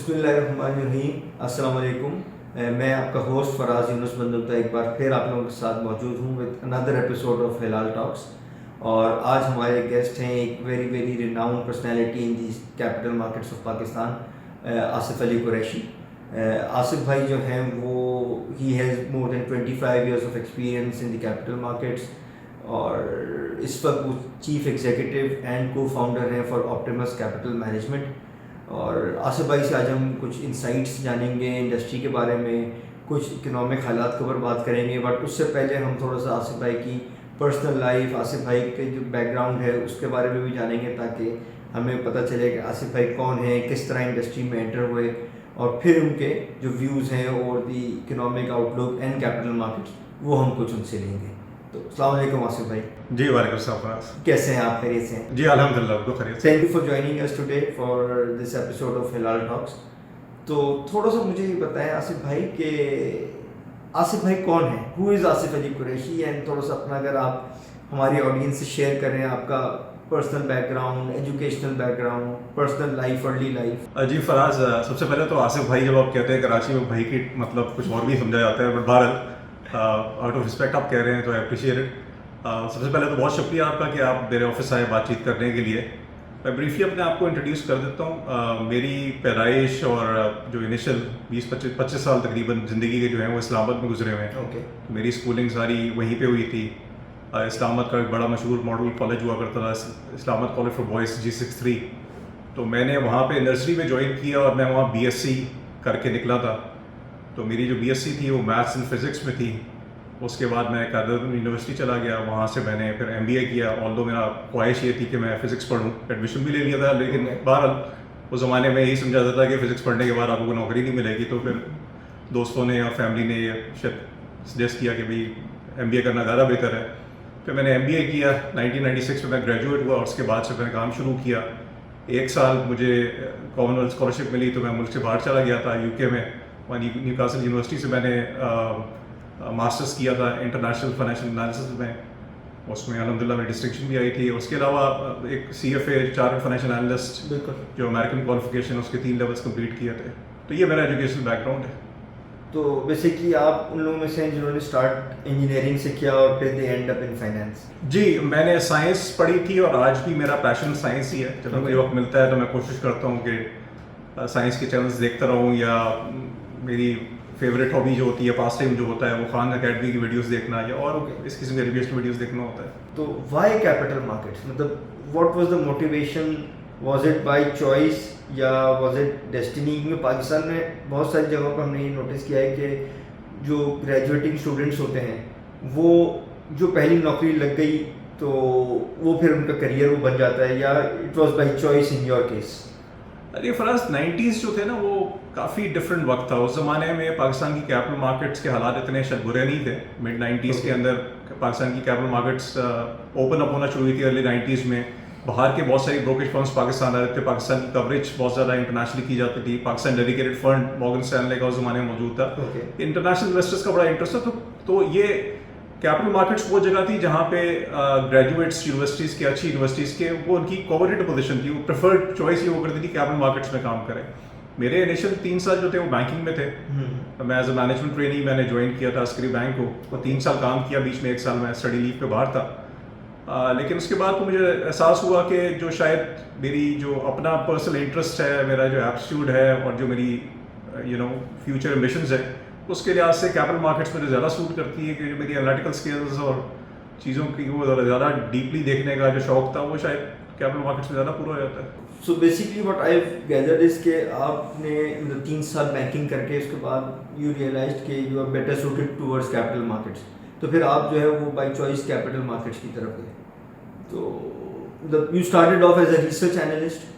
بسم اللہ الرحمن الرحیم. السلام علیکم. میں آپ کا ہوسٹ فراز یونس بندوتا ایک بار پھر آپ لوگوں کے ساتھ موجود ہوں with another episode of Hilal talks. اور آج ہمارے گیسٹ ہیں ایک very renowned personality in the capital markets of Pakistan, Asif Ali Qureshi. Asif بھائی جو ہیں وہ he has more than 25 years of experience in the capital markets, اور اس وقت وہ chief executive and co founder ہیں فار آپٹیمس کیپٹل مینجمنٹ. اور آصف بھائی سے آج ہم کچھ انسائٹس جانیں گے انڈسٹری کے بارے میں, کچھ اکنامک حالات کے اوپر بات کریں گے. بٹ اس سے پہلے ہم تھوڑا سا آصف بھائی کی پرسنل لائف, آصف بھائی کے جو بیک گراؤنڈ ہے اس کے بارے میں بھی جانیں گے, تاکہ ہمیں پتہ چلے کہ آصف بھائی کون ہیں, کس طرح انڈسٹری میں انٹر ہوئے, اور پھر ان کے جو ویوز ہیں اور the economic outlook and capital markets وہ ہم کچھ ان سے لیں گے. تو السلام علیکم آصف بھائی. جی وعلیکم السلام فراز. کیسے ہیں آپ, خیریت سے ہیں؟ جی الحمد للہ خیریت. Thank you for joining us today for this episode of Hilal talks. تو تھوڑا سا مجھے یہ بتائیں آصف بھائی کہ آصف بھائی کون ہیں, ہو از آصف علی قریشی, اینڈ تھوڑا سا اپنا اگر آپ ہماری آڈینس سے شیئر کریں آپ کا personal background, educational background, personal life, early life. جی فراز, سب سے پہلے تو آصف بھائی جب آپ کہتے ہیں کراچی میں بھائی کی مطلب کچھ اور بھی سمجھا جاتا ہے, بٹ بہرحال آؤٹ آف رسپیکٹ آپ کہہ رہے ہیں تو آئی اپریشیٹ اٹ. سب سے پہلے تو بہت شکریہ آپ کا کہ آپ میرے آفس آئے بات چیت کرنے کے لیے. میں بریفلی اپنے آپ کو انٹروڈیوس کر دیتا ہوں. میری پیدائش اور جو انیشل 20-25 سال تقریباً زندگی کے جو ہیں وہ اسلام آباد میں گزرے ہوئے ہیں. اوکے. میری اسکولنگ ساری وہیں پہ ہوئی تھی. اسلام آباد کا ایک بڑا مشہور ماڈل کالج ہوا کرتا تھا, اسلام آباد کالج فار بوائز G63. تو میں نے وہاں پہ نرسری میں جوائن کیا اور میں وہاں BSc کر کے نکلا تھا. تو میری جو BSc تھی وہ میتھس اینڈ فزکس میں تھی. اس کے بعد میں قائدر یونیورسٹی چلا گیا, وہاں سے میں نے پھر MBA کیا. آلدو میرا خواہش یہ تھی کہ میں فزکس پڑھوں, ایڈمیشن بھی لے لیا تھا, لیکن بہرحال اس زمانے میں یہی سمجھا جاتا تھا کہ فزکس پڑھنے کے بعد آپ کو نوکری نہیں ملے گی. تو پھر دوستوں نے اور فیملی نے یہ سجیسٹ کیا کہ بھائی MBA کرنا زیادہ بہتر ہے. پھر میں نے MBA کیا 1996 میں گریجویٹ ہوا, اور اس کے بعد سے میں نے کام شروع کیا. 1 سال مجھے کامن ویلتھ اسکالرشپ ملی تو میں ملک سے باہر چلا گیا تھا UK میں. وہاں نیو کاسل یونیورسٹی سے میں نے ماسٹرس کیا تھا انٹرنیشنل فائنینشیل انالیسس میں. اس میں الحمد للہ میں ڈسٹنکشن بھی آئی تھی. اس کے علاوہ ایک CFA چارٹرڈ فائنینشیل انالسٹ, بالکل, جو امریکن کوالیفیکیشن اس کے 3 لیولس کمپلیٹ کیے تھے. تو یہ میرا ایجوکیشنل بیک گراؤنڈ ہے. تو بیسیکلی آپ ان لوگوں میں سے ہیں جنہوں نے اسٹارٹ انجینئرنگ سے کیا اور پھر دے اینڈ اپ ان فائنینس. جی میں نے سائنس پڑھی تھی اور آج بھی میرا پیشن سائنس ہی ہے. جب مجھے وقت ملتا ہے تو میں کوشش کرتا ہوں کہ سائنس کے چینلز دیکھتا رہوں, یا میری فیوریٹ ہابی جو ہوتی ہے, پاس ٹائم جو ہوتا ہے وہ خان اکیڈمی کی ویڈیوز دیکھنا یا اور اس قسم کے ایجوکیشنل ویڈیوز دیکھنا ہوتا ہے. تو وائی کیپٹل مارکیٹس, مطلب what was the motivation, was it by choice یا واز اٹ ڈیسٹینی؟ کیونکہ پاکستان میں بہت ساری جگہوں پہ ہم نے یہ نوٹس کیا ہے کہ جو گریجویٹنگ اسٹوڈنٹس ہوتے ہیں وہ جو پہلی نوکری لگ گئی تو وہ پھر ان کا کریئر وہ بن جاتا ہے, یا it was by choice in your case? Array Faraz 90s جو تھے نا وہ کافی ڈفرینٹ وقت تھا. اس زمانے میں پاکستان کی کیپٹل مارکیٹس کے حالات اتنے شاید برے نہیں تھے. مڈ 90s کے اندر پاکستان کی کیپٹل مارکیٹس اوپن اپ ہونا شروع ہوئی تھی. ارلی 90s میں باہر کے بہت ساری بروکریج فرمس پاکستان آ رہے تھے. پاکستان کی کوریج بہت زیادہ انٹرنیشنلی کی جاتی تھی. Pakistan dedicated fund Morgan Stanley کا اس زمانے میں موجود تھا. انٹرنیشنل انویسٹرس کا بڑا انٹرسٹ تھا. تو یہ کیپٹل مارکیٹس وہ جگہ تھی جہاں پہ گریجویٹس یونیورسٹیز کے, اچھی یونیورسٹیز کے, وہ ان کی کووریٹڈ پوزیشن تھی. وہ پریفرڈ چوائس یہ وہ کرتی تھی کیپٹل مارکیٹس میں کام کریں. میرے انیشل 3 سال جو تھے وہ بینکنگ میں تھے. میں ایز اے مینجمنٹ ٹرینی میں نے جوائن کیا تھا عسکری بینک کو, اور 3 سال کام کیا. بیچ میں 1 سال میں اسٹڈی لیو پہ باہر تھا. لیکن اس کے بعد تو مجھے احساس ہوا کہ جو شاید میری جو اپنا پرسنل انٹرسٹ ہے, میرا جو ایپٹیٹیوڈ ہے, اور جو میری فیوچر ایمبیشنز ہے, اس کے لحاظ سے کیپٹل مارکیٹس مجھے زیادہ سوٹ کرتی ہے. کہ جو میری انالیٹیکل اسکلز اور چیزوں کی وہ زیادہ ڈیپلی دیکھنے کا جو شوق تھا وہ شاید کیپٹل مارکیٹس میں زیادہ پورا ہو جاتا ہے. So basically what I gathered is کہ آپ نے 3 سال بینکنگ کر کے اس کے بعد یو ریئلائزڈ کہ you are better suited towards capital markets, تو پھر آپ جو ہے وہ بائی چوائس کیپٹل مارکیٹس کی طرف گئے. تو you started off as a research analyst.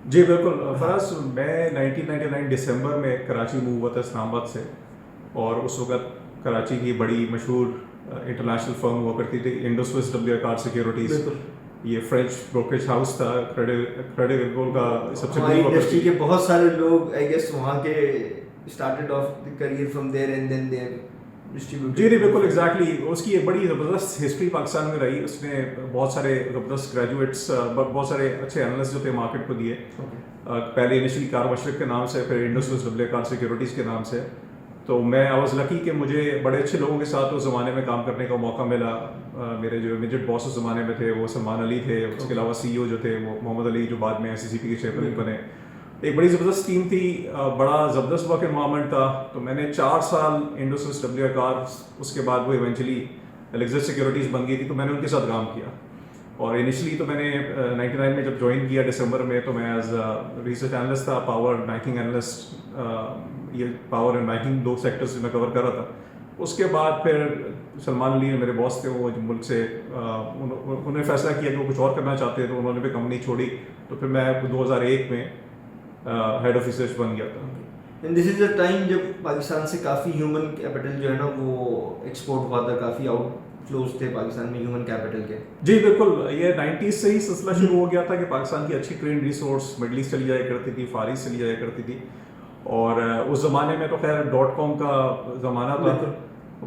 جی بالکل فراز, میں 1999 دسمبر میں کراچی موو ہوا تھا اسلام آباد سے. اور اس وقت کراچی کی بڑی مشہور انٹرنیشنل فرم ہوا کرتی تھی انڈو سوئس WR سیکیورٹیز. یہ فرینچ بروکریج ہاؤس تھا, کریڈٹ اگرگول کا سب سے بڑی انڈسٹری کے بہت سارے لوگ آئی گیس وہاں کے started off the career from there and then they distribute. جی بالکل ایگزیکٹلی. اس کی ایک بڑی زبردست ہسٹری پاکستان میں رہی. اس نے بہت سارے زبردست گریجویٹس، بہت سارے اچھے انالسٹ جو تھے مارکیٹ کو دیے. پہلے انیشلی کار مشرق کے نام سے، پھر انڈس کار سیکورٹیز کے نام سے. تو میں آئی واز لکی کہ مجھے بڑے اچھے لوگوں کے ساتھ اس زمانے میں کام کرنے کا موقع ملا. میرے جو امیجیٹ باس اس زمانے میں تھے وہ سلمان علی تھے. اس کے علاوہ سی ای او جو تھے وہ محمد علی، جو بعد میں CCP کے چیئرمین بنے. ایک بڑی زبردست ٹیم تھی، بڑا زبردست ورک انوائرمنٹ تھا. تو میں نے 4 سال انڈس کار، اس کے بعد وہ ایونچولی الیگزٹ سیکورٹیز بن گئی تھی، تو میں نے ان کے ساتھ کام کیا. اور انیشلی تو میں نے 99 میں جب جوائن کیا دسمبر میں، تو میں ایز ریسرچ انالسٹ تھا، پاور بینکنگ انالسٹ. یہ پاور اینڈ بینکنگ 2 سیکٹرز میں کور کر رہا تھا. اس کے بعد پھر سلمان علی میرے باس تھے، وہ ملک سے انہوں نے فیصلہ کیا کہ وہ کچھ اور کرنا چاہتے ہیں، تو انہوں نے بھی کمپنی چھوڑی. تو پھر میں 2001 میں ہیڈ آف ریسرچ بن گیا تھا. And this is the time جب پاکستان سے کافی ہیومن کیپٹل جو ہے نا وہ ایکسپورٹ ہوا تھا، کافی آؤٹ فلوز تھے پاکستان میں ہیومن کیپٹل کے. جی بالکل. یہ 90s سے ہی سلسلہ شروع ہو گیا تھا کہ پاکستان کی اچھی ٹرینڈ ریسورس مڈل ایسٹ چلی جایا کرتی تھی، فار ایسٹ چلی جایا کرتی تھی. اور اس زمانے میں تو خیر .com کا زمانہ تھا.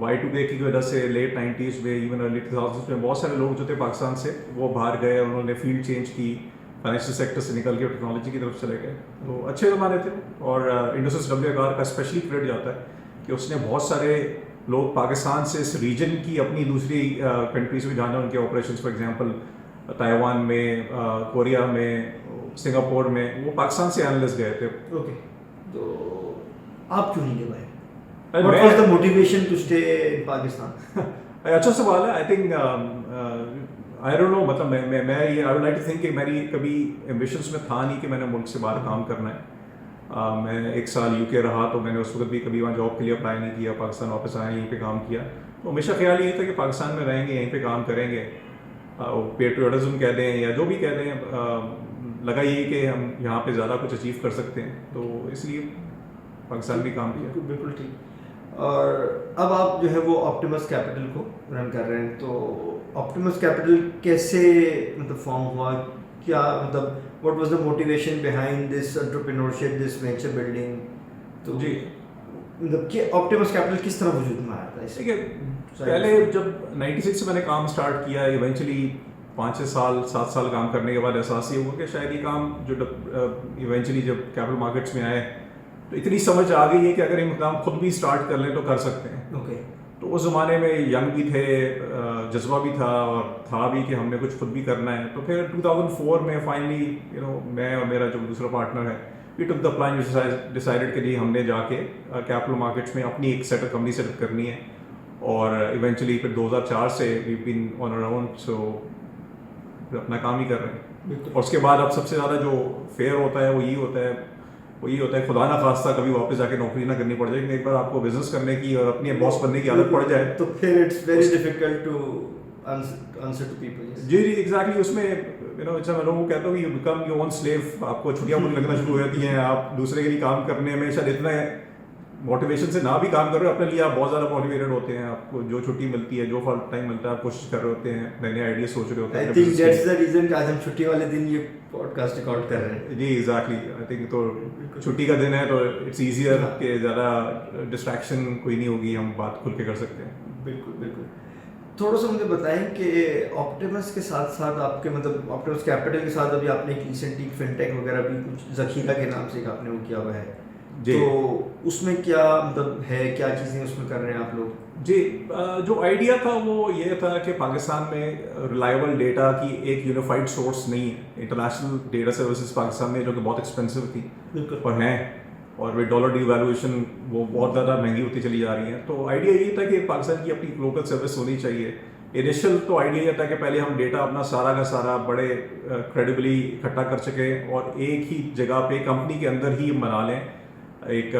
Y2K کی وجہ سے لیٹ 90s میں، ایون ارلی 2000s میں بہت سارے لوگ جو تھے پاکستان سے وہ باہر گئے. انہوں نے فیلڈ چینج کی، فائنینشیل سیکٹر سے نکل کے ٹیکنالوجی کی طرف چلے گئے. تو اچھے زمانے تھے. اور انڈس کار کا اسپیشلی کریڈٹ جاتا ہے کہ اس نے بہت سارے لوگ پاکستان سے اس ریجن کی اپنی دوسری کنٹریز میں جانا، ان کے آپریشنس فار ایگزامپل تائیوان میں، کوریا میں، سنگاپور میں، وہ پاکستان سے انالسٹ گئے تھے. اوکے. تو آپ کیوں نہیں گئے باہر؟ What was the motivation to stay in Pakistan? اچھا سوال ہے. I think I don't know, مطلب میں I would like to think کہ میری کبھی ایمبیشنس میں تھا نہیں کہ میں نے ملک سے باہر کام کرنا ہے. میں 1 سال UK رہا، تو میں نے اس وقت بھی کبھی وہاں جاب کے لیے اپلائی نہیں کیا. پاکستان واپس آیا، یہیں پہ کام کیا. تو ہمیشہ خیال یہ تھا کہ پاکستان میں رہیں گے، یہیں پہ کام کریں گے. پیٹریوٹزم کہہ دیں یا جو بھی کہہ دیں، لگا یہی کہ ہم یہاں پہ زیادہ کچھ اچیو کر سکتے ہیں، تو اس لیے پاکستان بھی کام کیا. بالکل ٹھیک. اور اب آپ جو ہے وہ آپٹیمس کیپٹل کو رن کر رہے ہیں. تو آپٹیمس کیپٹل کیسے مطلب فارم ہوا؟ کیا مطلب what was the motivation behind this entrepreneurship, this venture building? تو جی مطلب کہ آپٹیمس کیپٹل کس طرح وجود میں آیا تھا؟ ٹھیک ہے. پہلے جب 96 سے میں نے کام اسٹارٹ کیا، ایونچولی 5-6 سال 7 سال کام کرنے کے بعد احساس یہ ہوا کہ شاید یہ کام جو ایونچولی جب کیپٹل مارکیٹس میں آئے تو اتنی سمجھ آ گئی ہے کہ اگر یہ کام خود بھی اسٹارٹ کر لیں تو کر سکتے ہیں. اوکے. تو اس زمانے میں ینگ بھی تھے، جذبہ بھی تھا، اور تھا بھی کہ ہم نے کچھ خود بھی کرنا ہے. تو پھر 2004 میں فائنلی میں اور میرا جو دوسرا پارٹنر ہے، وی ٹک دا پلان، ڈیسائیڈڈ کہ جی ہم نے جا کے کیپٹل مارکیٹس میں اپنی ایک set up company set up کرنی ہے. اور ایونچولی پھر 2004 سے وی بین آن آور اون، سو اپنا کام ہی کر رہے ہیں. اور اس کے بعد اب سب سے زیادہ جو فیئر ہوتا ہے وہ یہی ہوتا ہے خدا نہ خواستہ کبھی واپس جا کے نوکری نہ کرنی پڑ جائے. ایک بار آپ کو بزنس کرنے کی اور اپنی باس بننے کی عادت پڑ جائے تو پھر it's very difficult to answer to people. جی ایگزیکٹلی. اس میں میں لوگوں کو کہتا ہوں you become your own slave. آپ کو چھٹیاں بری لگنا شروع ہو جاتی ہیں. آپ دوسرے کے لیے کام کرنے میں شاید اتنا موٹیویشن سے نہ بھی کام کر رہے ہو، اپنے لیے آپ بہت زیادہ موٹیویٹڈ ہوتے ہیں. آپ کو جو چھٹی ملتی ہے، جو ٹائم ملتا ہے، آپ کوشش کر رہے ہوتے ہیں، نئے نئے آئیڈیاز سوچ رہے ہوتے ہیں. I think that's the reason کہ آج ہم چھٹی والے دن یہ پوڈ کاسٹ ریکارڈ کر رہے ہیں. جی ایگزیکٹلی. آئی تھنک تو چھٹی کا دن ہے تو اٹس ایزیئر کہ زیادہ ڈسٹریکشن کوئی نہیں ہوگی، ہم بات کھل کے کر سکتے ہیں. بالکل بالکل. تھوڑا سا مجھے بتائیں کہ آپٹیمس کے ساتھ ساتھ آپ کے مطلب آپٹیمس کیپٹل کے ساتھ ابھی آپ نے ایک ریسنٹلی فن ٹیک وغیرہ بھی کچھ ذخیرہ کے نام سے ایک آپ نے وہ کیا ہوا ہے. تو اس میں کیا مطلب ہے، کیا چیزیں اس میں کر رہے ہیں آپ لوگ؟ جی جو آئیڈیا تھا وہ یہ تھا کہ پاکستان میں ریلائبل ڈیٹا کی ایک یونیفائڈ سورس نہیں ہے. انٹرنیشنل ڈیٹا سروسز پاکستان میں جو کہ بہت ایکسپینسو تھی اور ہیں، اور ود ڈالر ڈی ویلویشن وہ بہت زیادہ مہنگی ہوتی چلی جا رہی ہیں. تو آئیڈیا یہی تھا کہ پاکستان کی اپنی لوکل سروس ہونی چاہیے. انیشیل تو آئیڈیا یہ تھا کہ پہلے ہم ڈیٹا اپنا سارا کا سارا بڑے کریڈیبلی اکٹھا کر سکیں اور ایک ہی جگہ پہ کمپنی کے اندر ہی بنا لیں ایک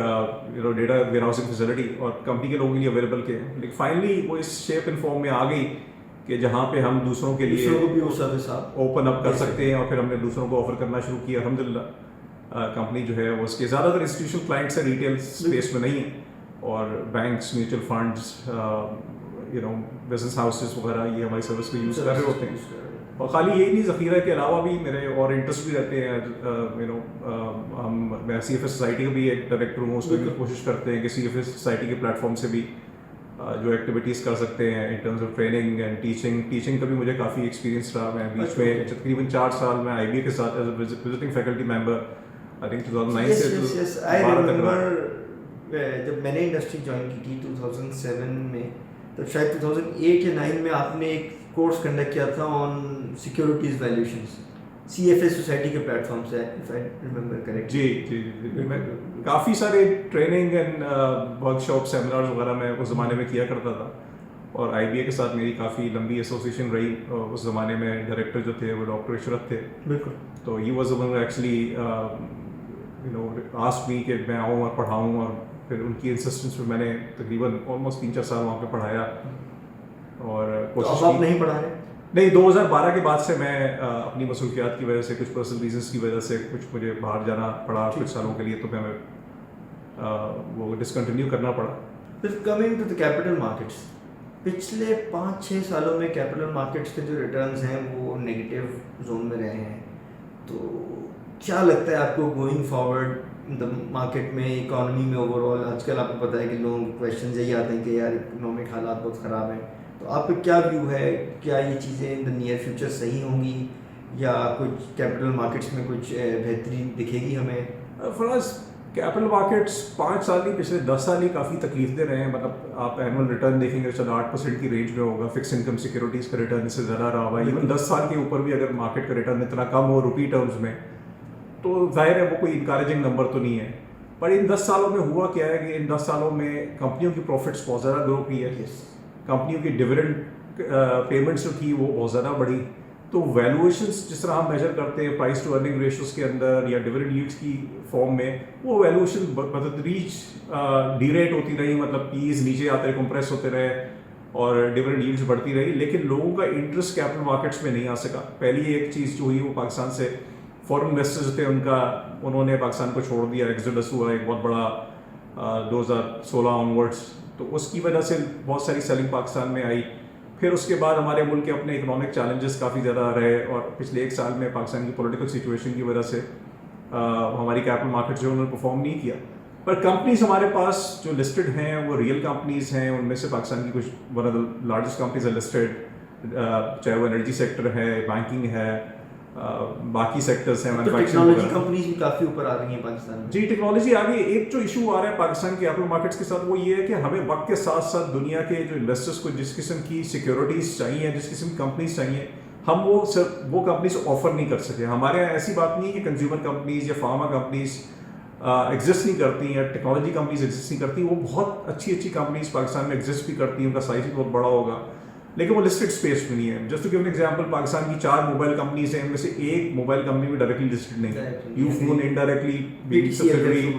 ڈیٹا ویئر ہاؤسنگ فیسلٹی، اور کمپنی کے لوگوں کے لیے اویلیبل کے. لیکن فائنلی وہ اس شیپ اینڈ فارم میں آ گئی کہ جہاں پہ ہم دوسروں کے لیے اوپن اپ کر سکتے ہیں. اور پھر ہم نے دوسروں کو آفر کرنا شروع کیا. الحمدللہ کمپنی جو ہے وہ اس کے زیادہ تر انسٹیٹیوشنل کلائنٹس ہیں، ریٹیل اسپیس میں نہیں ہیں، اور banks, mutual funds, business houses وغیرہ یہ ہماری سروس کو یوز کر رہے ہوتے ہیں. اور خالی یہی نہیں، ذخیرہ کے علاوہ بھی میرے اور انٹرسٹ بھی رہتے ہیں. میں CFS سوسائٹی کا بھی ایک ڈائریکٹر ہوں، اس میں بھی کوشش کرتے ہیں کہ CFS سوسائٹی کے پلیٹ فارم سے بھی جو ایکٹیویٹیز کر سکتے ہیں in terms of training and teaching کا بھی مجھے کافی ایکسپیرینس رہا. میں بیچ میں تقریباً 4 سال میں IBA کے ساتھ as a visiting faculty member I think 2009 سے 12 تک رہا. جب میں نے انڈسٹری جوائن کی تھی 2007 میں, تب شاید 2008 یا 9 میں آپ نے ایک کورس کنڈکٹ کیا تھا آن سیکیورٹیز ویلیوشنز CFA سوسائٹی کے پلیٹ فارم سے, اف آئی ریممبر کریکٹ. جی میں کافی سارے training and work shop seminars وغیرہ میں اس زمانے میں کیا کرتا تھا, اور IBA کے ساتھ میری کافی لمبی ایسوسیشن رہی. اس زمانے میں ڈائریکٹر جو تھے وہ ڈاکٹر عشرت تھے. بالکل. تو he was one actually ask me کہ میں آؤں اور پڑھاؤں, اور پھر ان کی انسسٹنس پہ میں نے تقریباً آلموسٹ 3-4 سال وہاں پہ پڑھایا. اور کوشش آپ نہیں پڑھا رہے؟ نہیں, 2012 کے بعد سے میں اپنی مصروفیات کی وجہ سے, کچھ پرسنل ریزنس کی وجہ سے, کچھ مجھے باہر جانا پڑا کچھ سالوں کے لیے, تو میں وہ ڈسکنٹینیو کرنا پڑا. پھر coming to the capital markets, پچھلے 5-6 سالوں میں کیپٹل مارکیٹس کے جو ریٹرنز ہیں وہ نیگیٹو زون میں رہے ہیں. تو کیا لگتا ہے آپ کو گوئنگ فارورڈ دا مارکیٹ میں, اکانومی میں اوور آل؟ آج کل آپ کو پتہ ہے کہ لوگ کویشچنز یہی آتے ہیں کہ یار اکنامک حالات بہت خراب ہیں, تو آپ کا کیا ویو ہے؟ کیا یہ چیزیں ان دا نیئر فیوچر صحیح ہوں گی, یا کچھ کیپٹل مارکیٹس میں کچھ بہتری دکھے گی ہمیں؟ فراز, کیپٹل مارکیٹس 5 سال ہی, پچھلے 10 سال ہی کافی تکلیف دے رہے ہیں. مطلب آپ اینول ریٹرن دیکھیں گے چلو 8% کی رینج میں ہوگا, فکس انکم سیکورٹیز کا ریٹرن اس سے زیادہ رہا ہوگا. ایون 10 سال کے اوپر بھی اگر مارکیٹ کا ریٹرن اتنا کم ہو روپی ٹرمز میں, تو ظاہر ہے وہ کوئی انکریجنگ نمبر تو نہیں ہے. پر ان 10 سالوں میں ہوا کیا ہے کہ ان 10 سالوں میں کمپنیوں کی پروفٹس بہت زیادہ گرو کی ہے, کمپنیوں کی ڈویڈنڈ پیمنٹس جو تھی وہ بہت زیادہ بڑھی. تو ویلویشنس جس طرح ہم میجر کرتے ہیں پرائز ٹو ارننگ ریشوز کے اندر یا ڈویڈنڈ ییلڈس کی فارم میں, وہ ویلویشن بتدریج ڈی ریٹ ہوتی رہی. مطلب پیز نیچے آتے رہے, کمپریس ہوتے رہے, اور ڈویڈنڈ ییلڈس بڑھتی رہی, لیکن لوگوں کا انٹرسٹ کیپٹل مارکیٹس میں نہیں آ سکا. پہلی ایک چیز جو ہوئی وہ پاکستان سے فورن انویسٹرز تھے, انہوں نے پاکستان کو چھوڑ دیا, ایکسوڈس ہوا ایک بہت بڑا 2016 آنورڈس. تو اس کی وجہ سے بہت ساری سیلنگ پاکستان میں آئی. پھر اس کے بعد ہمارے ملک کے اپنے اکنامک چیلنجز کافی زیادہ رہے, اور پچھلے 1 سال میں پاکستان کی پولیٹیکل سچویشن کی وجہ سے ہماری کیپٹل مارکیٹ جو انہوں نے پرفارم نہیں کیا. پر کمپنیز ہمارے پاس جو لسٹڈ ہیں وہ ریئل کمپنیز ہیں. ان میں سے پاکستان کی کچھ one of the largest companies ہیں لسٹڈ, چاہے وہ انرجی سیکٹر ہے, بینکنگ ہے, باقی سیکٹرز ہیں, ٹیکنالوجی کمپنیز بھی کافی اوپر آ رہی ہیں پاکستان میں. جی, ٹیکنالوجی آگے. ایک جو ایشو آ رہا ہے پاکستان کے کیپٹل مارکیٹس کے ساتھ وہ یہ ہے کہ ہمیں وقت کے ساتھ ساتھ دنیا کے جو انویسٹرس کو جس قسم کی سیکورٹیز چاہیے, جس قسم کی کمپنیز چاہیے, ہم وہ کمپنیز آفر نہیں کر سکے. ہمارے یہاں ایسی بات نہیں ہے کہ کنزیومر کمپنیز یا فارما کمپنیز ایگزسٹ نہیں کرتی ہیں, ٹیکنالوجی کمپنیز ایگزسٹ نہیں کرتی. وہ بہت اچھی کمپنیز پاکستان میں ایگزسٹ بھی کرتی ہیں, ان کا سائز بھی بہت بڑا ہوگا, لیکن وہ لسٹڈ اسپیس میں نہیں ہے. Just to give an example, Pakistan کی 4 موبائل کمپنیز ہیں, ان میں سے ایک موبائل کمپنی بھی ڈائریکٹلی لسٹڈ نہیں ہے. Ufone indirectly being subsidiary.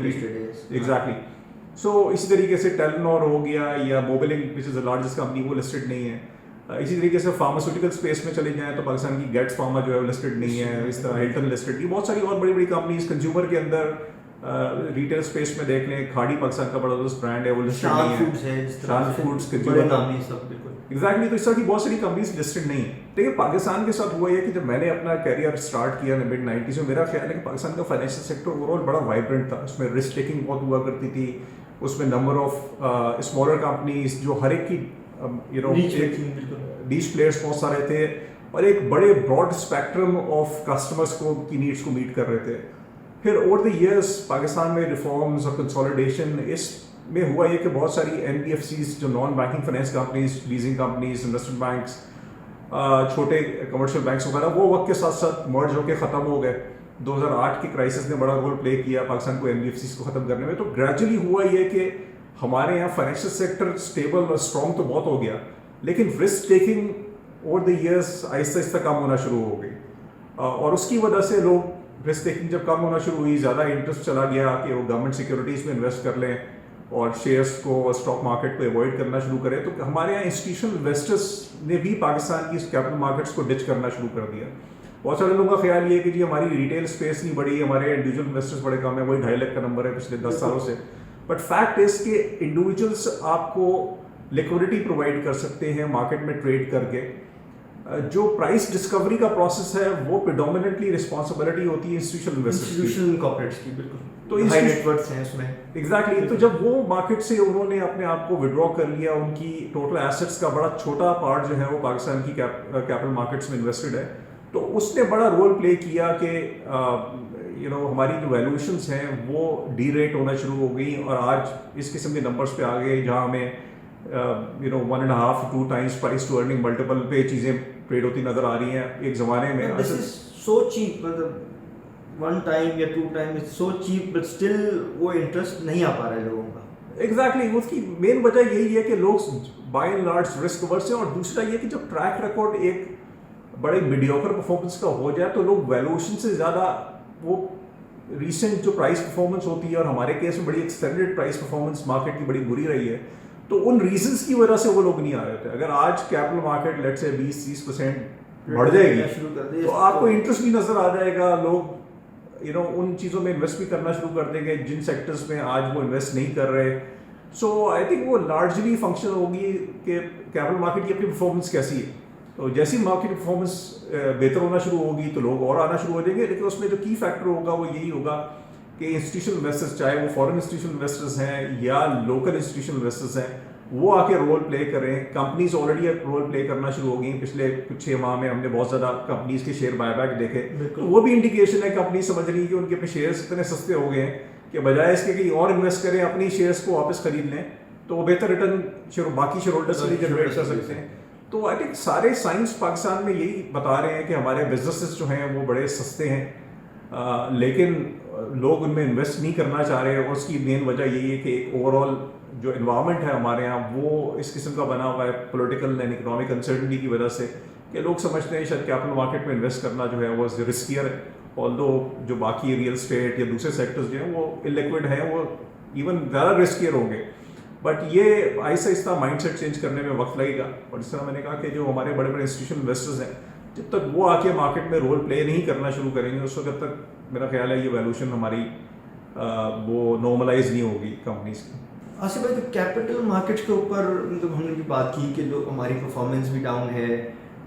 Exactly. So اسی طریقے سے ٹیلنور ہو گیا یا Mobilink which is the largest company, وہ لسٹڈ نہیں ہے. اسی طریقے سے فارماسیوٹیکل اسپیس میں چلے جائیں تو پاکستان کی گیٹس فارما جو ہے وہ لسٹڈ نہیں ہے. اس طرح ہلٹن لسٹڈ, یہ بہت ساری اور بڑی بڑی کمپنیز. کنزیومر کے اندر ریٹیل اسپیس میں دیکھ لیں, کھاڑی پاکستان کا بڑا برانڈ ہے, وہ لسٹڈ نہیں ہے. شان فوڈس ایگزیکٹلی. تو اس طرح کی بہت ساری کمپنیز لسٹڈ نہیں ہیں. لیکن پاکستان کے ساتھ ہوا یہ کہ جب میں نے اپنا کیریئر اسٹارٹ کیا مڈ 90s میں, میرا خیال ہے کہ پاکستان کا فائنینشیل سیکٹر اوور آل بڑا وائبرنٹ تھا. اس میں رسک ٹیکنگ بہت ہوا کرتی تھی, اس میں نمبر آف اسمالر کمپنیز جو ہر ایک کی نیش پلیئرس بہت سارے تھے, اور ایک بڑے براڈ اسپیکٹرم آف کسٹمرس کو کی نیڈس کو میٹ کر رہے تھے. پھر اوور دی ایئرس پاکستان میں ریفارمز اور کنسالیڈیشن اس میں ہوا یہ کہ بہت ساری NBFCs جو non banking finance companies, leasing companies, investment banks, چھوٹے کمرشل بینکس وغیرہ, وہ وقت کے ساتھ ساتھ مرج ہو کے ختم ہو گئے. 2008 کی کرائسس نے بڑا رول پلے کیا پاکستان کو NBFCs کو ختم کرنے میں. تو گریجولی ہوا یہ کہ ہمارے یہاں فائنینشیل سیکٹر اسٹیبل اور اسٹرانگ تو بہت ہو گیا, لیکن risk taking over the years آہستہ آہستہ کم ہونا شروع ہو گئی. اور اس کی وجہ سے لوگ رسک ٹیکنگ جب کم ہونا شروع ہوئی, زیادہ انٹرسٹ چلا گیا کہ وہ گورنمنٹ سیکورٹیز میں انویسٹ کر لیں اور شیئرس کو اور اسٹاک مارکیٹ کو اوائڈ کرنا شروع کریں. تو ہمارے یہاں انسٹیٹیوشنل انویسٹرس نے بھی پاکستان کی کیپٹل مارکیٹس کو ڈچ کرنا شروع کر دیا. بہت سارے لوگوں کا خیال یہ ہے کہ جی ہماری ریٹیل اسپیس نہیں بڑی, ہمارے انڈیویجول انویسٹرس بڑے کم ہیں, وہی 2.5 لاکھ کا نمبر ہے پچھلے 10 سالوں سے. بٹ فیکٹ از کہ انڈیویجولس آپ کو لیکوڈیٹی پرووائڈ کر سکتے ہیں مارکیٹ میں ٹریڈ کر کے, جو پرائس ڈسکوری کا پروسیس ہے وہ پریڈومیننٹلی رسپانسبلٹی ہوتی ہے انسٹیٹیوشنل انویسٹرز انسٹیٹیوشنل کارپوریٹس کی، بالکل، تو ہائی نیٹ ورتھس ہیں اس میں. ایگزیکٹلی. تو جب وہ مارکیٹ سے انہوں نے اپنے آپ کو ودرا کر لیا، ان کی ٹوٹل ایسٹس کا بڑا چھوٹا پارٹ جو ہے وہ پاکستان کی کیپٹل مارکیٹس میں انویسٹڈ ہے، تو اس نے بڑا رول پلے کیا کہ ہماری جو ویلیویشنس ہیں وہ ڈی ریٹ ہونا شروع ہو گئی، اور آج اس قسم کے نمبرس پہ آ گئے جہاں ہمیں 1.5 to 2 times price to earning multiple پہ چیزیں ٹریڈ ہوتی نظر آ رہی ہیں ایک زمانے میں. دس از سو چیپ، مطلب 1 time یا 2 time is so cheap, but still وہ انٹرسٹ نہیں آ پا رہا ہے لوگوں کا. ایگزیکٹلی. اس کی مین وجہ یہی ہے کہ لوگ بائی اینڈ لارج رسک ورس ہیں، اور دوسرا یہ کہ جب ٹریک ریکارڈ ایک بڑے میڈیوکر پرفارمنس کا ہو جائے تو لوگ ویلویشن سے زیادہ وہ ریسنٹ جو پرائز پرفارمنس ہوتی ہے، اور ہمارے کیس میں بڑی ایکسٹینڈیڈ پرائز پرفارمنس مارکیٹ کی بڑی بری رہی ہے، تو ان ریزنس کی وجہ سے وہ لوگ نہیں آ رہے تھے. اگر آج کیپٹل مارکیٹ لیٹ سے 20-30% بڑھ جائے گی تو آپ کو انٹرسٹ بھی نظر آ جائے گا، لوگ ان چیزوں میں انویسٹ بھی کرنا شروع کر دیں گے جن سیکٹرز میں آج وہ انویسٹ نہیں کر رہے. سو آئی تھنک وہ لارجلی فنکشن ہوگی کہ کیپٹل مارکیٹ کی اپنی پرفارمنس کیسی ہے. تو جیسی مارکیٹ پرفارمنس بہتر ہونا شروع ہوگی تو لوگ اور آنا شروع ہو جائیں گے. لیکن اس میں جو کی فیکٹر ہوگا وہ یہی ہوگا کہ انسٹیٹیوشنل انویسٹرز، چاہے وہ فارن انسٹیٹیوشنل انویسٹرز ہیں یا لوکل انسٹیٹیوشنل انویسٹرز ہیں، وہ آ کے رول پلے کریں. کمپنیز آلریڈی رول پلے کرنا شروع ہو گئی. پچھلے کچھ 6 ماہ میں ہم نے بہت زیادہ کمپنیز کے شیئر بائی بیک دیکھے، تو وہ بھی انڈیکیشن ہے کمپنیز سمجھ رہی ہے کہ ان کے اپنے شیئرز اتنے سستے ہو گئے ہیں کہ بجائے اس کے کہیں اور انویسٹ کریں، اپنی شیئرز کو واپس خرید لیں تو وہ بہتر ریٹرن باقی شیئر ہولڈرز سے بھی جنریٹ کر سکتے ہیں. تو آئی تھنک سارے سائنس پاکستان میں یہی بتا رہے ہیں کہ ہمارے بزنسز جو ہیں وہ بڑے سستے ہیں، لیکن لوگ ان میں انویسٹ نہیں کرنا چاہ رہے. اور اس کی مین وجہ یہی ہے کہ ایک اوور آل جو انوائرمنٹ ہے ہمارے یہاں وہ اس قسم کا بنا ہوا ہے پولیٹیکل اینڈ اکنامک انسرٹنٹی کی وجہ سے، کہ لوگ سمجھتے ہیں شاید کیپٹل مارکیٹ میں انویسٹ کرنا جو ہے وہ رسکیئر ہے. آلدو جو باقی ریئل اسٹیٹ یا دوسرے سیکٹرز جو ہیں وہ انلیکوڈ ہیں، وہ ایون زیادہ رسکیئر ہوں گے. بٹ یہ آہستہ آہستہ مائنڈ سیٹ چینج کرنے میں وقت لگے گا. اور جس طرح میں نے کہا کہ جو ہمارے بڑے بڑے انسٹیٹیوشنل انویسٹرز ہیں، جب تک وہ آ کے مارکیٹ میں رول پلے نہیں کرنا شروع کریں گے اس وقت تک میرا خیال ہے یہ ویلوشن ہماری وہ نارملائز نہیں ہوگی کمپنیز کی. آصف بھائی، تو کیپٹل مارکیٹس کے اوپر ہم نے بھی بات کی کہ لوگ ہماری پرفارمنس بھی ڈاؤن ہے،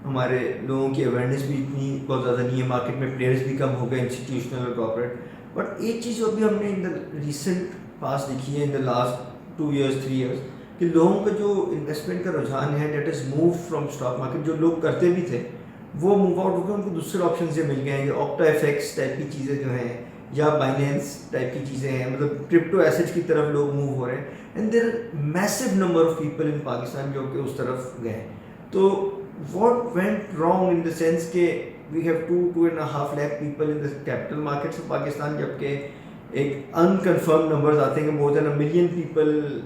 ہمارے لوگوں کی اویئرنیس بھی اتنی بہت زیادہ نہیں ہے، مارکیٹ میں پلیئرس بھی کم ہو گئے انسٹیٹیوشنل اور کارپوریٹ. بٹ ایک چیز جو ابھی ہم نے ان دا ریسنٹ پاس دیکھی ہے، ان دا لاسٹ 2 years 3 years، کہ لوگوں کا جو انویسٹمنٹ کا رجحان ہے that is move from stock market. جو لوگ کرتے بھی تھے وہ موو آؤٹ ہو کے ان کو دوسرے آپشن سے مل گئے ہیں. آپٹا ایف ایکس ٹائپ کی چیزیں جو ہیں یا بائنینس ٹائپ کی چیزیں ہیں، مطلب کرپٹو ایسیٹس کی طرف لوگ موو ہو رہے ہیں. And there massive number of people in Pakistan جو کہ اس طرف گئے. تو what went wrong in the sense کہ we have 2.5 lakh people in the capital markets of Pakistan, جبکہ ایک انکنفرم نمبرز آتے ہیں کہ more than 1 million people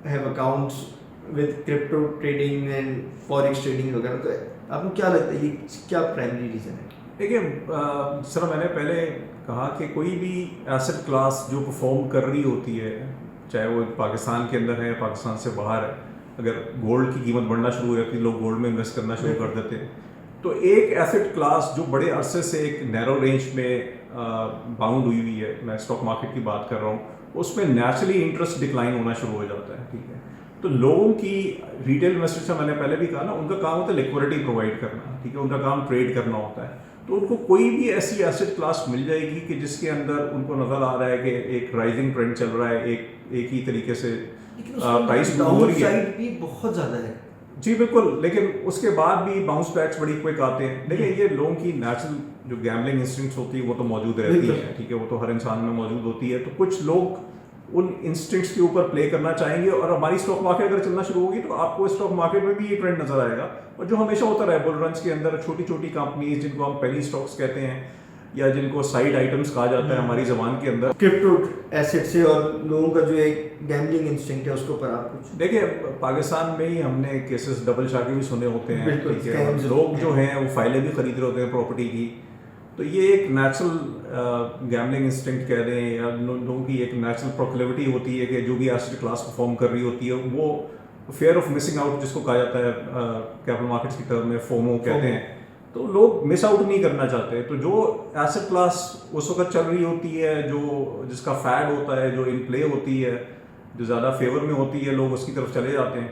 have accounts with crypto trading and forex trading وغیرہ. تو آپ کو کیا لگتا ہے یہ کیا پرائمری ریزن ہے؟ دیکھیے جس طرح میں نے پہلے کہا کہ کوئی بھی ایسٹ کلاس جو پرفارم کر رہی ہوتی ہے، چاہے وہ پاکستان کے اندر ہے پاکستان سے باہر ہے، اگر گولڈ کی قیمت بڑھنا شروع ہو جاتی ہے لوگ گولڈ میں انویسٹ کرنا شروع کر دیتے ہیں. تو ایک ایسٹ کلاس جو بڑے عرصے سے ایک نیرو رینج میں باؤنڈ ہوئی ہے، میں اسٹاک مارکیٹ کی بات کر رہا ہوں، اس میں نیچرلی انٹرسٹ ڈکلائن ہونا شروع ہو جاتا ہے. ٹھیک ہے، تو لوگوں کی ریٹیل انویسٹر سے میں نے پہلے بھی کہا نا، ان کا کام ہوتا ہے لیکوڈیٹی پرووائڈ کرنا. ٹھیک ہے، ان کا کام ٹریڈ کرنا ہوتا ہے. تو ان کو کوئی بھی ایسی ایسٹ کلاس مل جائے گی کہ جس کے اندر ان کو نظر آ رہا ہے کہ ایک رائزنگ ٹرینڈ چل رہا ہے، ایک ہی طریقے سے پرائس ہو رہی ہے. بھی بہت زیادہ ہے. جی بالکل، لیکن اس کے بعد بھی باؤنس بیکس بڑی کوئک آتے ہیں. دیکھیں یہ لوگوں کی نیچرل جو گیملنگ انسٹنکٹس ہوتی ہے وہ تو موجود رہتی ہیں. ٹھیک ہے، وہ تو ہر انسان میں موجود ہوتی ہے. تو کچھ لوگ ان انسٹنکٹس کے اوپر پلے کرنا چاہیں گے، اور ہماری اسٹاک مارکیٹ اگر چلنا شروع ہوگی تو آپ کو اسٹاک مارکیٹ میں بھی یہ ٹرینڈ نظر آئے گا. اور جو ہمیشہ ہوتا رہا ہے بل رنس کے اندر، چھوٹی چھوٹی کمپنیز جن کو ہم پہلی اسٹاکس کہتے ہیں یا جن کو سائڈ آئٹمس کہا جاتا ہے ہماری زبان کے اندر، کرپٹو ایسیٹ سے اور لوگوں کا جو ایک گیملنگ انسٹنکٹ ہے اس کے اوپر آپ کچھ دیکھیں. پاکستان میں ہی ہم نے کیسز ڈبل شاہ کے بھی سنے ہوتے ہیں. بالکل، لوگ جو ہیں وہ فائلیں بھی خرید رہے ہوتے ہیں پراپرٹی کی. تو یہ ایک نیچرل گیملنگ انسٹنکٹ کہہ دیں یا لوگوں کی ایک نیچرل پروکلیوٹی ہوتی ہے کہ جو بھی ایسٹ کلاس پرفارم کر رہی ہوتی ہے وہ فیئر آف مسنگ آؤٹ جس کو کہا جاتا ہے کیپٹل مارکیٹس کی ٹرم میں فومو کہتے ہیں. تو لوگ مس آؤٹ نہیں کرنا چاہتے. تو جو ایسٹ کلاس اس وقت چل رہی ہوتی ہے، جو جس کا فیڈ ہوتا ہے، جو ان پلے ہوتی ہے، جو زیادہ فیور میں ہوتی ہے، لوگ اس کی طرف چلے جاتے ہیں.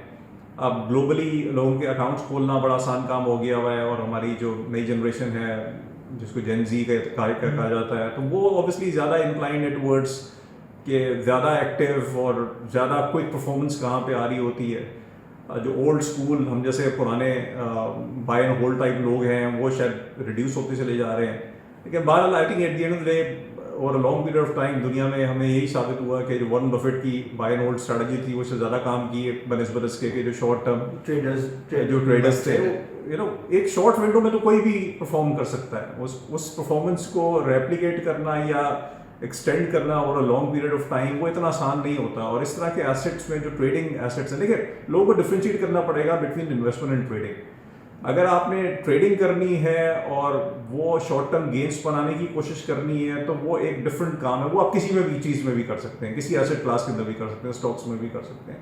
اب گلوبلی لوگوں کے اکاؤنٹس کھولنا بڑا آسان کام ہو گیا ہوا ہے, اور ہماری جو نئی جنریشن ہے جس کو جین زی کہا جاتا ہے, تو وہ اوبیسلی زیادہ انکلائنڈ ہے ٹورڈس کہ زیادہ ایکٹیو اور زیادہ کوئک پرفارمنس کہاں پہ آ رہی ہوتی ہے. جو اولڈ اسکول ہم جیسے پرانے بائی اینڈ ہولڈ ٹائپ لوگ ہیں وہ شاید ریڈیوس ہوتے چلے جا رہے ہیں. لیکن بہرحال I think at the end of the day اور لانگ پیریڈ آف ٹائم دنیا میں ہمیں یہی ثابت ہوا کہ جو وارن بفیٹ کی بائی اینڈ ہولڈ اسٹریٹجی تھی وہ اس سے زیادہ کام کی بنسبت اس کے جو شارٹ ٹرم جو ٹریڈرز تھے, ایک شارٹ ونڈو میں تو کوئی بھی پرفارم کر سکتا ہے. اس پرفارمنس کو ریپلیکیٹ کرنا یا ایکسٹینڈ کرنا اور لانگ پیریڈ آف ٹائم وہ اتنا آسان نہیں ہوتا. اور اس طرح کے ایسیٹس میں جو ٹریڈنگ ایسیٹس ہیں, دیکھیں لوگوں کو ڈفرینشیٹ کرنا پڑے گا بٹوین انویسٹمنٹ اینڈ ٹریڈنگ. اگر آپ نے ٹریڈنگ کرنی ہے اور وہ شارٹ ٹرم گینس بنانے کی کوشش کرنی ہے تو وہ ایک ڈفرینٹ کام ہے, وہ آپ کسی میں بھی چیز میں بھی کر سکتے ہیں, کسی ایسیٹ کلاس کے اندر بھی کر سکتے ہیں, اسٹاکس میں بھی کر سکتے ہیں.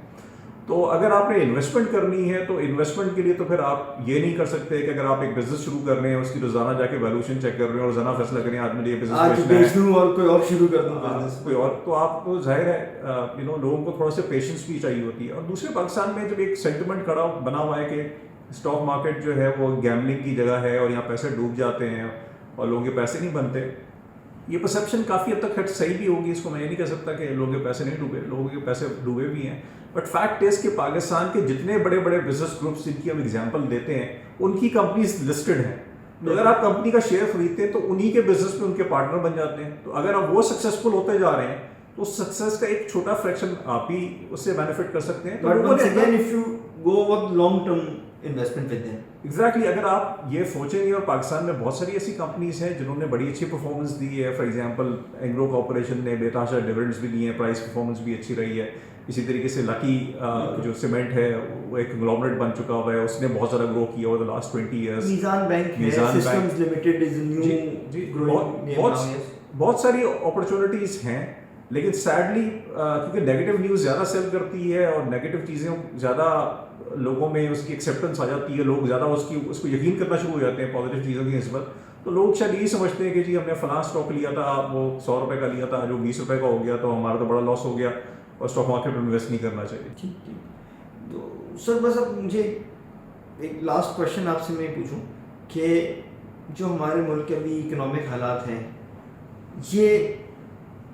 تو اگر آپ نے انویسٹمنٹ کرنی ہے تو انویسٹمنٹ کے لیے تو پھر آپ یہ نہیں کر سکتے کہ اگر آپ ایک بزنس شروع کر رہے ہیں اس کی روزانہ جا کے ویلویشن چیک کر رہے ہیں اور روزانہ فیصلہ کریں آج مجھے یہ بزنس بیچنا ہے اور کوئی اور شروع کر دوں کوئی اور, تو آپ کو ظاہر ہے لوگوں کو تھوڑا سا پیشنس بھی چاہیے ہوتی ہے. اور دوسرے پاکستان میں جب ایک سینٹیمنٹ بنا ہوا ہے کہ اسٹاک مارکیٹ جو ہے وہ گیملنگ کی جگہ ہے اور یہاں پیسے ڈوب جاتے ہیں اور لوگوں کے پیسے نہیں بنتے, یہ پرسیپشن کافی حد تک صحیح بھی ہوگی. اس کو میں یہ نہیں کہہ سکتا کہ لوگوں کے پیسے نہیں ڈوبے, لوگوں کے پیسے ڈوبے بھی ہیں. بٹ فیکٹ از کہ پاکستان کے جتنے بڑے بڑے بزنس گروپس جن کی ہم ایگزامپل دیتے ہیں ان کی کمپنیز لسٹڈ ہیں. اگر آپ کمپنی کا شیئر خریدتے ہیں تو انہی کے بزنس میں ان کے پارٹنر بن جاتے ہیں. تو اگر آپ وہ سکسیزفل ہوتے جا رہے ہیں تو سکسیز کا ایک چھوٹا فریکشن آپ ہی اس سے بینیفٹ کر سکتے ہیں. ایگزیکٹلی اگر آپ یہ سوچیں گے, اور پاکستان میں بہت ساری ایسی کمپنیز ہیں جنہوں نے بڑی اچھی پرفارمنس دی ہے. فار ایگزامپل اینگلو کارپوریشن نے بے تحاشا ڈیویڈنڈز بھی دیے ہیں, پرائز پرفارمنس بھی اچھی رہی ہے. اسی طریقے سے لکی جو سیمنٹ ہے وہ ایک کنگلومریٹ بن چکا ہوا ہے, اس نے بہت زیادہ گرو کیا اوور دی لاسٹ 20 ایئرس. میزان بینک لمیٹڈ از نیو بہت ساری اپرچونیٹیز ہیں. لیکن سیڈلی کیونکہ نیگیٹو نیوز زیادہ سیل کرتی ہے اور نیگیٹو چیزیں زیادہ لوگوں میں اس کی ایکسیپٹنس آ جاتی ہے, لوگ زیادہ اس کو یقین کرنا شروع ہو جاتے ہیں پازیٹیو چیزوں کی نسبت. تو لوگ شاید یہی سمجھتے ہیں کہ جی ہم نے فلاں اسٹاک لیا تھا, وہ 100 روپے کا لیا تھا, جو 20 روپے کا ہو گیا تو ہمارا تو بڑا لاس ہو گیا اور اسٹاک مارکیٹ میں انویسٹ نہیں کرنا چاہیے. ٹھیک. تو سر بس اب مجھے ایک لاسٹ کویشچن آپ سے میں پوچھوں کہ جو ہمارے ملک کے ابھی اکنامک حالات ہیں یہ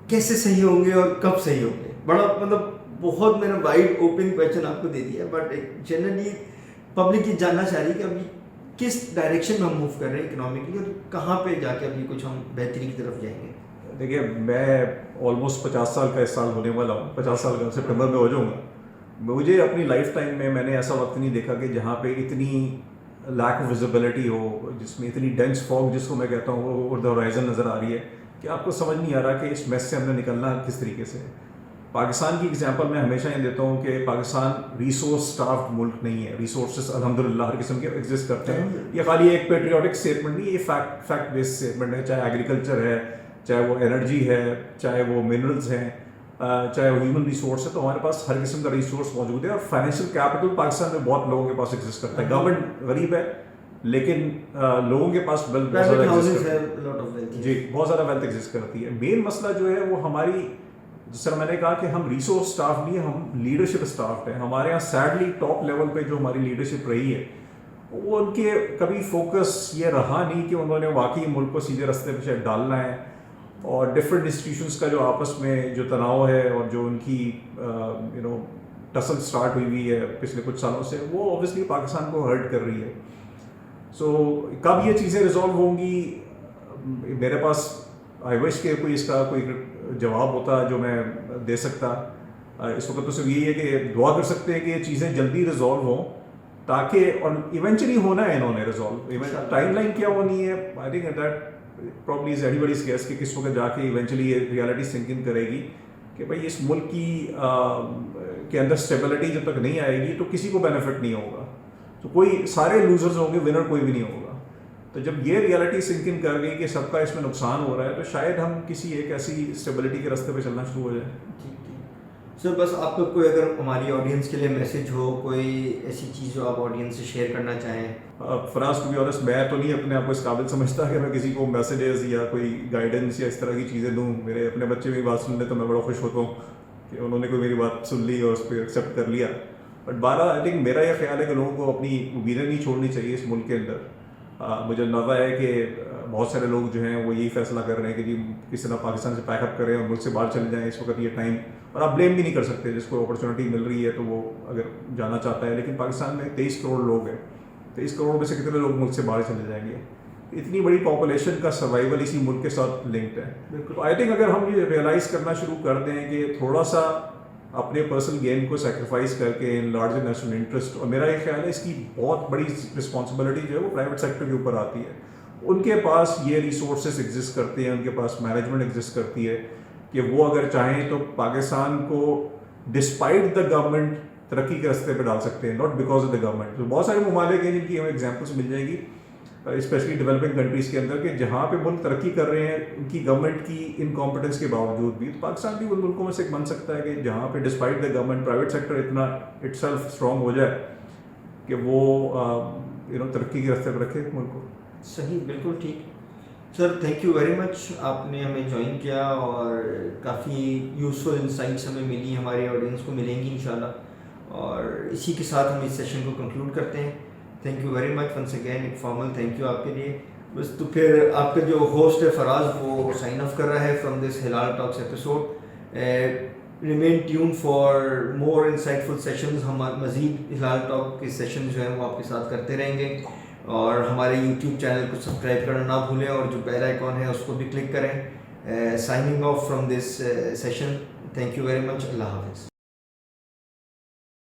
کیسے صحیح ہوں گے اور کب صحیح ہوں گے؟ بڑا مطلب بہت میں نے وائڈ اوپن کویشچن آپ کو دے دیا, بٹ ایک جنرلی پبلک یہ جاننا چاہ رہی ہے کہ ابھی کس ڈائریکشن میں ہم موو کر رہے ہیں اکنامکلی اور کہاں پہ جا کے ابھی کچھ ہم بہتری کی طرف جائیں گے. دیکھیے میں آلموسٹ 50 سال کا اس سال ہونے والا ہوں, 50 سال کا سپٹمبر میں ہو جاؤں گا. مجھے اپنی لائف ٹائم میں نے ایسا وقت نہیں دیکھا کہ جہاں پہ اتنی لیک آف ویزیبلٹی ہو, جس میں اتنی ڈینس فاگ جس کو میں کہتا ہوں وہ اوور دا ہورائزن نظر آ رہی ہے کہ آپ کو سمجھ نہیں آ رہا کہ اس میس سے ہم نے نکلنا کس طریقے سے. پاکستان کی ایگزامپل میں ہمیشہ یہ دیتا ہوں کہ پاکستان ریسورس اسٹارفڈ ملک نہیں ہے. ریسورسز الحمدللہ ہر قسم کے ایگزسٹ کرتے ہیں. یہ خالی ایک پیٹریوٹک اسٹیٹمنٹ نہیں, یہ فیکٹ بیسڈ اسٹیٹمنٹ ہے. چاہے ایگریکلچر ہے, چاہے وہ انرجی ہے, چاہے وہ منرلز ہیں, چاہے وہ ہیومن ریسورس ہے, تو ہمارے پاس ہر قسم کا ریسورس موجود ہے. اور فائنینشیل کیپٹل پاکستان میں بہت لوگوں کے پاس ایگزسٹ کرتا ہے. گورنمنٹ غریب ہے لیکن لوگوں کے پاس بہت زیادہ ویلتھ ایگزسٹ کرتی ہے. مین مسئلہ جو ہے وہ ہماری, جس طرح میں نے کہا کہ ہم ریسورس اسٹاف نہیں, ہم لیڈرشپ اسٹاف ہیں. ہمارے یہاں سیڈلی ٹاپ لیول پہ جو ہماری لیڈرشپ رہی ہے وہ ان کے کبھی فوکس یہ رہا نہیں کہ انہوں نے واقعی ملک کو سیدھے راستے پہ شاید ڈالنا ہے. اور ڈفرینٹ انسٹیٹیوشنس کا جو آپس میں جو تناؤ ہے اور جو ان کی ٹسل اسٹارٹ ہوئی ہے پچھلے کچھ سالوں سے, وہ اوبویسلی پاکستان کو ہرٹ کر رہی ہے. سو کب یہ چیزیں ریزالو ہوں گی, میرے پاس آئی وش کہ کوئی اس کا کوئی جواب ہوتا جو میں دے سکتا. اس وقت تو صرف یہی ہے کہ دعا کر سکتے ہیں کہ یہ چیزیں جلدی ریزالو ہوں تاکہ, اور ایونچولی ہونا ہے انہوں نے ریزالو. ٹائم لائن کیا ہونی ہے, I think that probably is anybody's guess کہ کس وقت جا کے ایونچولی یہ ریالٹی سنک ان کرے گی کہ بھائی اس ملک کی کے اندر اسٹیبلٹی جب تک نہیں آئے گی تو کسی کو بینیفٹ نہیں ہوگا. تو کوئی سارے لوزرز ہوں گے, ونر کوئی بھی نہیں ہوگا. تو جب یہ ریالٹی سنک ان کر گئی کہ سب کا اس میں نقصان ہو رہا ہے تو شاید ہم کسی ایک ایسی اسٹیبلٹی کے راستے پہ چلنا شروع ہو جائے. سر بس آپ کا کوئی اگر ہماری آڈینس کے لیے میسج ہو, کوئی ایسی چیز جو آپ آڈینس سے شیئر کرنا چاہیں. فراز ٹو بی آنیسٹ میں تو نہیں اپنے آپ کو اس قابل سمجھتا کہ میں کسی کو میسیجز یا کوئی گائیڈنس یا اس طرح کی چیزیں دوں. میرے اپنے بچے میری بات سن لیں تو میں بڑا خوش ہوتا ہوں کہ انہوں نے کوئی میری بات سن لی اور اس پہ ایکسیپٹ کر لیا. بٹ بارہ آئی تھنک میرا یہ خیال ہے کہ لوگوں کو اپنی امیدیں نہیں چھوڑنی چاہیے اس ملک کے اندر. مجھے اندازہ ہے کہ بہت سارے لوگ جو ہیں وہ یہی فیصلہ کر رہے ہیں کہ جی کس طرح پاکستان سے پیک اپ کریں اور ملک سے باہر چلے جائیں اس وقت یہ ٹائم. اور آپ بلیم بھی نہیں کر سکتے, جس کو اپرچونیٹی مل رہی ہے تو وہ اگر جانا چاہتا ہے. لیکن پاکستان میں 23 کروڑ لوگ ہیں, 23 کروڑ میں سے کتنے لوگ ملک سے باہر چلے جائیں گے؟ اتنی بڑی پاپولیشن کا سروائیول اسی ملک کے ساتھ لنکڈ ہے. تو آئی تھنک اگر ہم یہ ریئلائز کرنا شروع کر دیں کہ تھوڑا سا اپنے پرسنل گین کو سیکریفائس کر کے ان لارجر نیشنل انٹرسٹ, اور میرا یہ خیال ہے اس کی بہت بڑی رسپانسبلٹی جو ہے وہ پرائیویٹ سیکٹر کے اوپر آتی ہے. ان کے پاس یہ ریسورسز ایگزسٹ کرتے ہیں, ان کے پاس مینجمنٹ ایگزسٹ کرتی ہے کہ وہ اگر چاہیں تو پاکستان کو ڈسپائٹ دا گورنمنٹ ترقی کے راستے پہ ڈال سکتے ہیں, not because of the government. تو بہت سارے ممالک ہیں جن کی ہمیں ایگزامپلس مل جائیں گی اسپیشلی ڈیولپنگ کنٹریز کے اندر, کہ جہاں پہ ملک ترقی کر رہے ہیں ان کی گورنمنٹ کی انکمپٹنس کے باوجود بھی. پاکستان بھی ان ملکوں میں سے ایک بن سکتا ہے کہ جہاں پہ despite the government private sector اتنا اٹ سیلف اسٹرانگ ہو جائے کہ وہ ترقی کے راستے پہ رکھے ملک کو. صحیح, بالکل ٹھیک. سر تھینک یو ویری مچ, آپ نے ہمیں جوائن کیا اور کافی یوزفل انسائٹس ہمیں ملی, ہمارے آڈینس کو ملیں گی انشاءاللہ. اور اسی کے ساتھ ہم اس سیشن کو کنکلوڈ کرتے ہیں. Thank you very much once again, ایک فارمل تھینک یو آپ کے لیے. بس تو پھر آپ کا جو ہوسٹ ہے فراز وہ سائن آف کر رہا ہے from this Hilal talks episode. Remain tune for more insightful sessions. ہم مزید ہلال ٹاک کے سیشن جو ہیں وہ آپ کے ساتھ کرتے رہیں گے, اور ہمارے یوٹیوب چینل کو سبسکرائب کرنا نہ بھولیں, اور جو بیل آئیکن ہے اس کو بھی کلک کریں. Signing off from this session. Thank you very much. اللہ حافظ.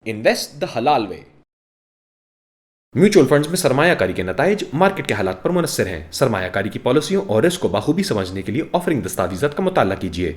انویسٹ دا حلال وے. میوچل فنڈز میں سرمایہ کاری کے نتائج مارکیٹ کے حالات پر منحصر ہیں. سرمایہ کاری کی پالیسیوں اور رسک کو بخوبی سمجھنے کے لیے آفرنگ دستاویزات کا مطالعہ کیجیے.